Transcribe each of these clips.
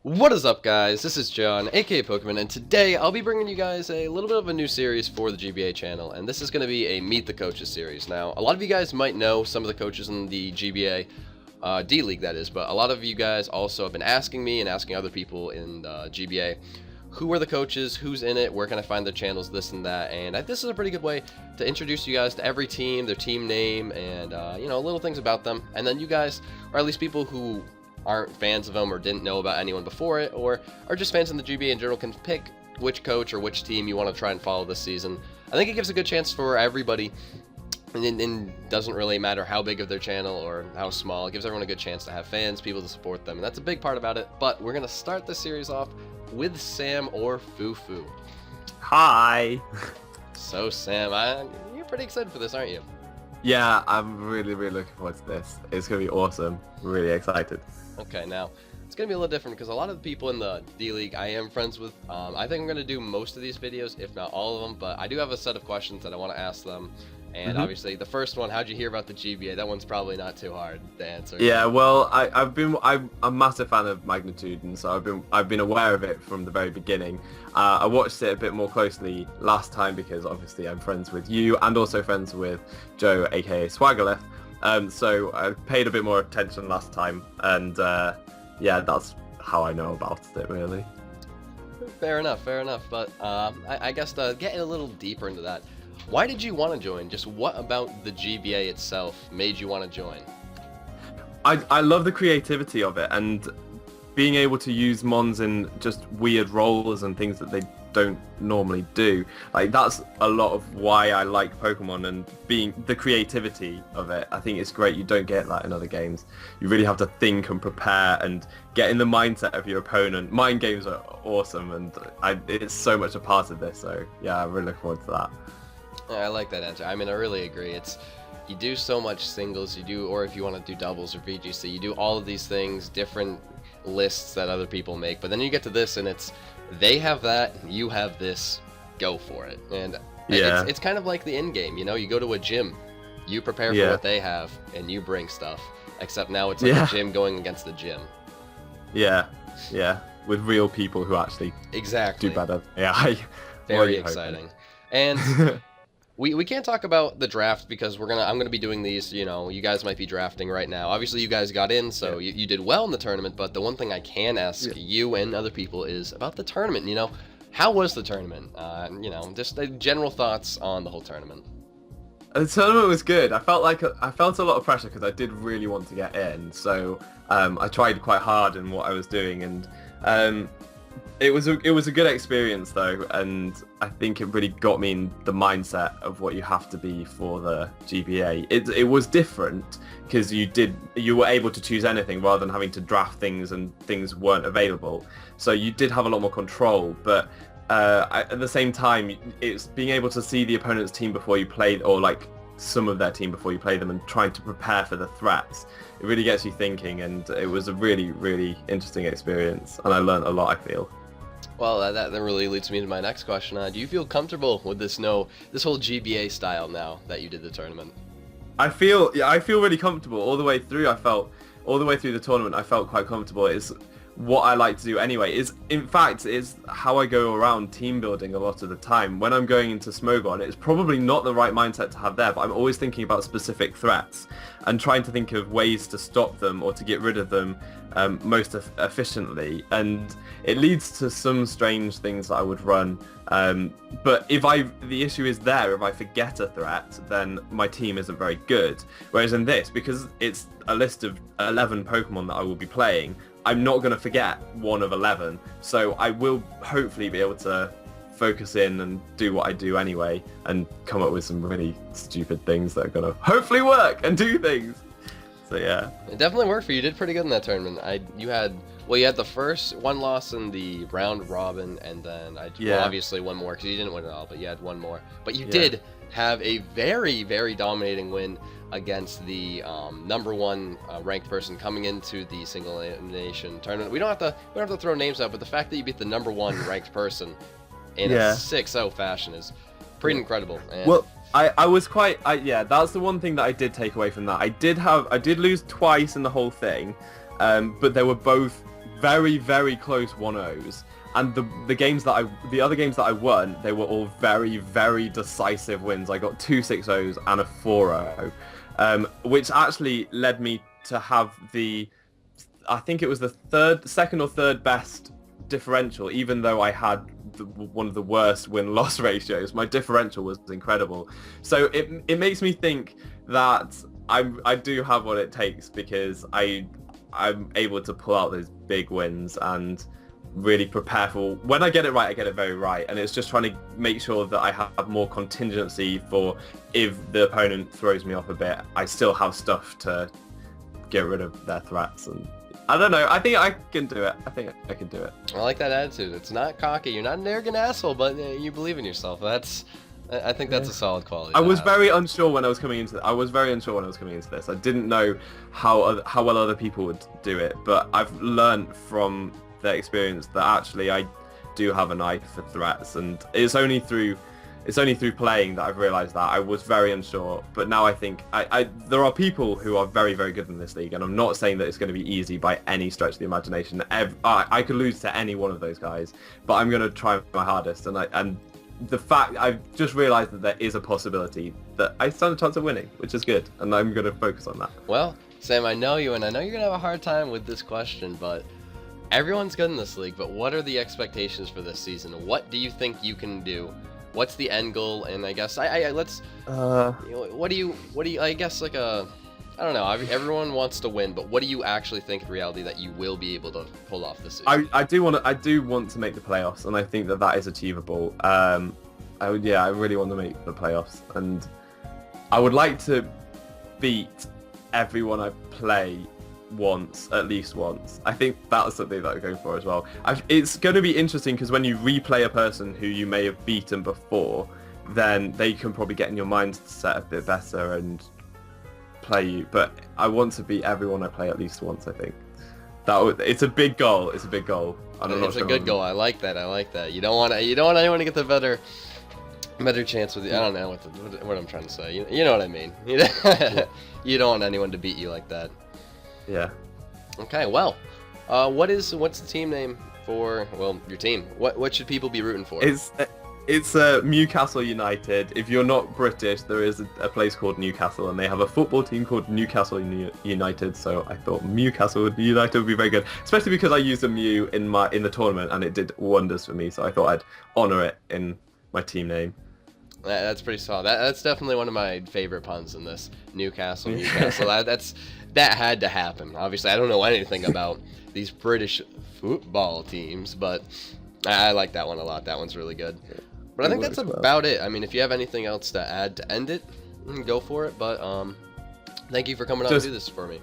What is up, guys? This is John, aka Pokemon, and today I'll be bringing you guys a little bit of a new series for the GBA channel, and this is going to be a Meet the Coaches series. Now, a lot of you guys might know some of the coaches in the GBA, D-League that is, but a lot of you guys also have been asking me and asking other people in GBA, who are the coaches, who's in it, where can I find their channels, this and that, and this is a pretty good way to introduce you guys to every team, their team name, and, little things about them, and then you guys, or at least people who aren't fans of them or didn't know about anyone before it, or are just fans in the GBA in general, can pick which coach or which team you want to try and follow this season. I think it gives a good chance for everybody, and it doesn't really matter how big of their channel or how small. It gives everyone a good chance to have fans, people to support them, and that's a big part about it. But we're going to start this series off with Sam or Fufu. Hi. So Sam, you're pretty excited for this, aren't you? Yeah, I'm really looking forward to this. It's going to be awesome. Really excited. Okay, now, it's going to be a little different because a lot of the people in the D-League I am friends with, I think I'm going to do most of these videos, if not all of them, but I do have a set of questions that I want to ask them. And obviously, the first one, how'd you hear about the GBA? That one's probably not too hard to answer. Yeah, well, I'm a massive fan of Magnitude, and so I've been aware of it from the very beginning. I watched it a bit more closely last time because obviously I'm friends with you and also friends with Joe, aka Swaggerleth. So I paid a bit more attention last time, and yeah, that's how I know about it, really. Fair enough, but I guess getting a little deeper into that, why did you want to join? Just what about the GBA itself made you want to join? I love the creativity of it, and being able to use Mons in just weird roles and things that they don't normally do. Like, that's a lot of why I like Pokemon, and being the creativity of it. I think it's great. You don't get that in other games. You really have to think and prepare and get in the mindset of your opponent. Mind games are awesome, and it's so much a part of this. So yeah, I'm really looking forward to that. I like that answer. I mean, I really agree. You do so much singles, or if you want to do doubles or VGC, you do all of these things, different lists that other people make, but then you get to this and they have that, you have this, go for it. And yeah, it's kind of like the end game, you go to a gym, you prepare for what they have and you bring stuff, except now it's like a gym going against the gym. Yeah, with real people who actually exactly do better. Yeah. Very exciting. And we can't talk about the draft because I'm gonna be doing these. You guys might be drafting right now. Obviously, you guys got in, so you did well in the tournament. But the one thing I can ask you and other people is about the tournament. How was the tournament? Just general thoughts on the whole tournament. The tournament was good. I felt a lot of pressure because I did really want to get in. So I tried quite hard in what I was doing, and it was a good experience though, and I think it really got me in the mindset of what you have to be for the GBA. It was different because you were able to choose anything rather than having to draft things and things weren't available. So you did have a lot more control, but at the same time, it's being able to see the opponent's team before you play, or like some of their team before you play them, and trying to prepare for the threats. It really gets you thinking, and it was a really interesting experience, and I learned a lot, I feel. Well, that really leads me to my next question. Do you feel comfortable with this whole GBA style now that you did the tournament? I feel really comfortable all the way through. All the way through the tournament, I felt quite comfortable. It's what I like to do anyway. In fact, is how I go around team building a lot of the time. When I'm going into Smogon, it's probably not the right mindset to have there, but I'm always thinking about specific threats and trying to think of ways to stop them or to get rid of them most efficiently, and it leads to some strange things that I would run. But the issue is there, if I forget a threat, then my team isn't very good. Whereas in this, because it's a list of 11 Pokemon that I will be playing, I'm not going to forget one of 11. So I will hopefully be able to focus in and do what I do anyway, and come up with some really stupid things that are going to hopefully work and do things. So yeah, it definitely worked for you. You did pretty good in that tournament. You had the first one loss in the round robin, and then obviously one more because you didn't win it all, but you had one more. But you did have a very dominating win against the #1 ranked person coming into the single elimination tournament. We don't have to throw names out, but the fact that you beat the #1 ranked person in a 6-0 fashion is pretty incredible. And well, I was quite, yeah, that's the one thing that I did take away from that. I did lose twice in the whole thing, but they were both very, very close 1-0s. And the other games that I won, they were all very, very decisive wins. I got 2 6-0s and a 4-0, which actually led me to have I think it was the second or third best differential, even though I had one of the worst win-loss ratios. My differential was incredible. So it makes me think that I do have what it takes, because I'm able to pull out those big wins and really prepare for when I get it right. I get it very right, and it's just trying to make sure that I have more contingency for if the opponent throws me off a bit, I still have stuff to get rid of their threats. And I don't know, I think I can do it. I think I can do it. I like that attitude. It's not cocky. You're not an arrogant asshole, but you believe in yourself. I think that's a solid quality. I was very unsure when I was coming into this. I didn't know how well other people would do it, but I've learned from the experience that actually I do have an eye for threats, and it's only through playing that I've realized that. I was very unsure, but now I think there are people who are very, very good in this league, and I'm not saying that it's going to be easy by any stretch of the imagination. I could lose to any one of those guys, but I'm going to try my hardest, and the fact I've just realized that there is a possibility that I stand a chance of winning, which is good, and I'm going to focus on that. Well, Sam, I know you, and I know you're going to have a hard time with this question, but everyone's good in this league, but what are the expectations for this season? What do you think you can do? What's the end goal? And I guess what do you I guess, like, I don't know. Everyone wants to win, but what do you actually think in reality that you will be able to pull off this season? I do want to make the playoffs, and I think that is achievable. I really want to make the playoffs, and I would like to beat everyone I play at least once. I think that's something that I'm going for as well. It's going to be interesting, because when you replay a person who you may have beaten before, then they can probably get in your mindset a bit better and play you. But I want to beat everyone I play at least once. I think it's a big goal. It's a big goal. It's a good goal. I like that. You don't want anyone to get the better chance with you. I don't know what I'm trying to say. You know what I mean. You don't want anyone to beat you like that. Yeah. Okay, well, what's the team name for, well, your team? What should people be rooting for? It's Mewcastle United. If you're not British, there is a place called Newcastle, and they have a football team called Newcastle United. So I thought Mewcastle United would be very good, especially because I used a Mew in the tournament, and it did wonders for me. So I thought I'd honour it in my team name. That's pretty solid. That's definitely one of my favorite puns in this. Newcastle. That had to happen. Obviously, I don't know anything about these British football teams, but I like that one a lot. That one's really good. But I think that's about it. I mean, if you have anything else to add to end it, go for it. But thank you for coming on to do this for me.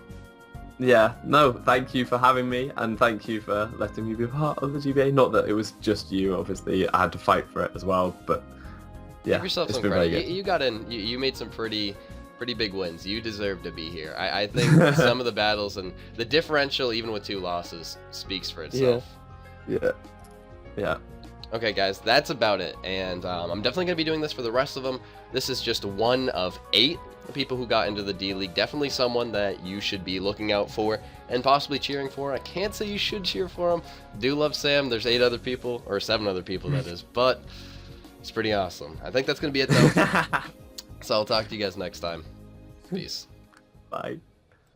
Yeah, no, thank you for having me, and thank you for letting me be a part of the GBA. Not that it was just you, obviously. I had to fight for it as well, but yeah, give yourself some credit. You got in. You made some pretty big wins. You deserve to be here. I think some of the battles and the differential, even with 2 losses, speaks for itself. Yeah. Okay, guys, that's about it. And I'm definitely going to be doing this for the rest of them. This is just one of 8 people who got into the D-League. Definitely someone that you should be looking out for and possibly cheering for. I can't say you should cheer for him. Do love Sam. There's 8 other people, or 7 other people, that is. But it's pretty awesome. I think that's going to be it, though. So I'll talk to you guys next time. Peace. Bye.